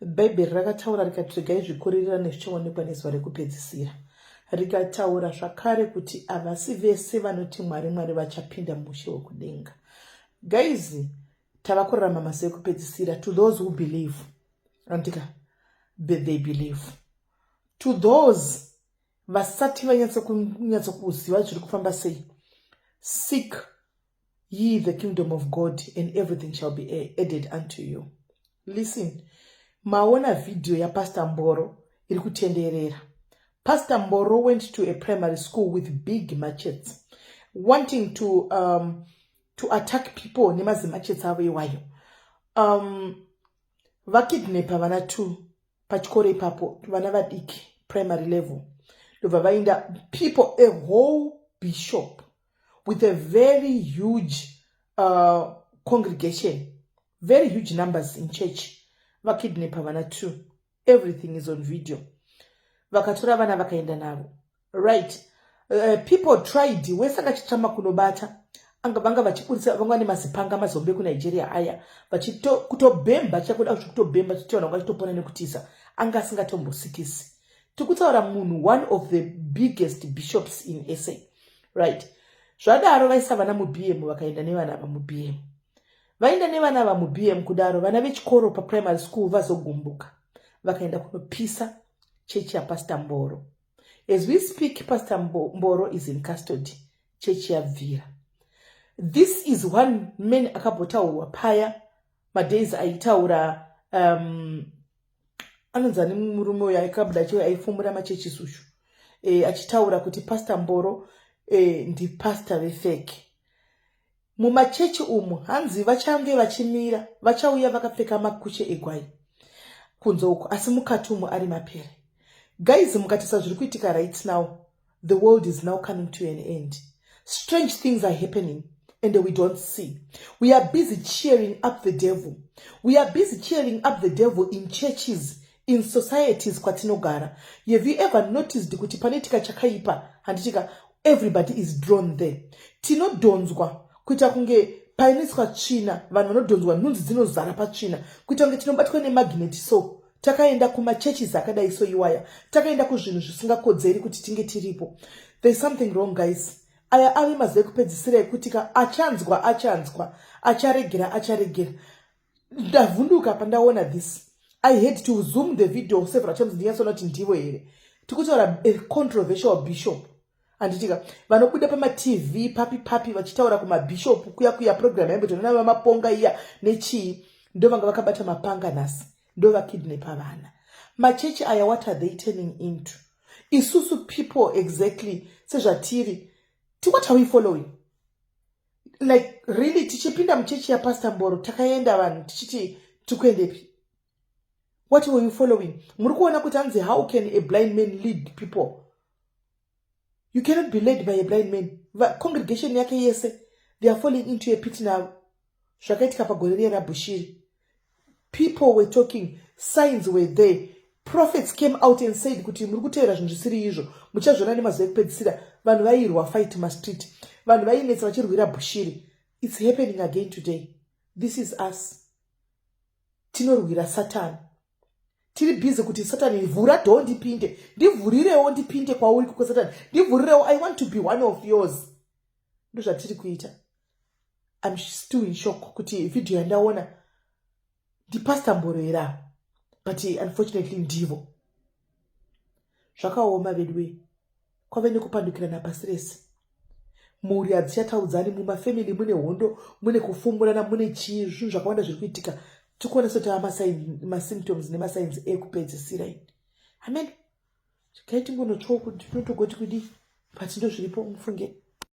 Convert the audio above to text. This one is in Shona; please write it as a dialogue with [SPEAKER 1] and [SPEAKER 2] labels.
[SPEAKER 1] Bhaibheri rakataura rikati regai zvikurirane zvichionekwa nezuva rekupedzisira. Rikataura zvakare kuti havasi vese vanoti Mwari vachapinda mushe wekudenga. Guys, tava kurarama masi ekupedzisira. To those who believe, andika, they believe. To those vasati vanyatso kuziva zviri kufamba sei, seek ye the kingdom of God and everything shall be added unto you. Listen, maona video ya Pastor Mboro iri kutenderera. Pastor Mboro went to a primary school with big machetes, wanting to attack people nemazi machetes avo iwayo. Vakidnapa vana 2 pachikoro ipapo, vana vadiki primary level. Ndobva vainda people, a whole bishop with a very huge congregation, very huge numbers in church. Vakidnapa vana 2. Everything is on video. Vakatora vana vakaenda navo. Right. People tried. Wesaka chitama kunobata. Vanga vachipurisa vangane mazipanga mazombe ku Nigeria aya. Kutobemba chakuda kutobemba chitona ngachitopona nekutisa. Anga asingatombosikisi. Tikutaura munhu, one of the biggest bishops in SA. Right. Zvadaro vaisa vana mu BM vakaenda nevana va mu BM. Vaenda nevana va mu BM kudaro vana vechikoro pa primary school vazogumbuka. Vakaenda kunopisa church ya Pastor Mboro. As we speak, Pastor Mboro is in custody. Church ya Vira. This is one man akabotaurwa paya madays aitaura anonzani murume uyo akabuda chiwe aifumura machechi sushu. Achitaura kuti Pastor Mboro ndi pastor vefake. Mumachechi umu hanzi vachange vachimira vachauya vakapfeka makushe egwai kunzo uko asi mukati umu ari mapere. Guys, mukatisa zviri kuitika right now, the world is now coming to an end. Strange things are happening and we don't see. We are busy cheering up the devil. We are busy cheering up the devil in churches, in societies kwatinogara. Have you ever noticed kuti panetika chakaipa handitika everybody is drawn there? Tinodonzwa kuita kunge painiswa tsvina, vanhu vanodonzwa nhunzi dzinozara patsvina, kuita kunge tinobatwa nemagneti. So takaenda kumachechi zakadai so iwaya, takaenda kuzvinhu zvisingakodzeri kuti tinge tiripo. There's something wrong, guys. Aya ave mazai kupedzisira ekutika achanzwa acharegera. Ndavhunduka pandaona this. I had to zoom the video several times ndiyatsona kuti ndivo here. Tikutaura a controversial bishop. Anditika vanobuda pama TV papi vachitaura kuma bishop kuya program yambo tonana maponga iya nechi ndo vanga vakabata mapanga nasi ndo vakidnapa vana. Machechi aya, what are they turning into? Isusu people exactly sezvatiri. What are we following? Like really tichipinda mchechi ya Pastor Mboro takaenda vanhu tichiti tukuendepi? What were you following? Muri kuona kuti anzi how can a blind man lead people? You cannot be led by a blind man. Congregation yake yese, they are falling into a pit now. Shakaitika pagorere na Bushiri. People were talking, signs were there. Prophets came out and said kuti muri kutera zvinhu zvisiri izvo. Muchazvona nemazai kupedzisira vanhu vairwa fight ma street. Vanhu vainetsa vachirwira Bushiri. It's happening again today. This is us. Tinorwira Satan. Tiri busy kuti Satan ivhura dhoo ndipinde. Ndivhurirewo ndipinde kwauri kuko Satan. Ndivhurirewo, I want to be one of yours. Ndo zvatiri kuita. I'm still in shock kuti video yandaona ndi Pastor Mboro era. But unfortunately ndivo. Zvakaoma vedwe. Kwave nekupandukira napasirese. Muri hadzichataudzani mumafamily mune hondo, mune kufumburana, mune chii, zvinhu zvakawanda zviri kuitika. Tikuona soti ma-symptoms nema-signs ekupedzisira. Amen. Zvakaiti ngonotsvoko tinotogoti kudi, but ndo zviripo mufunge.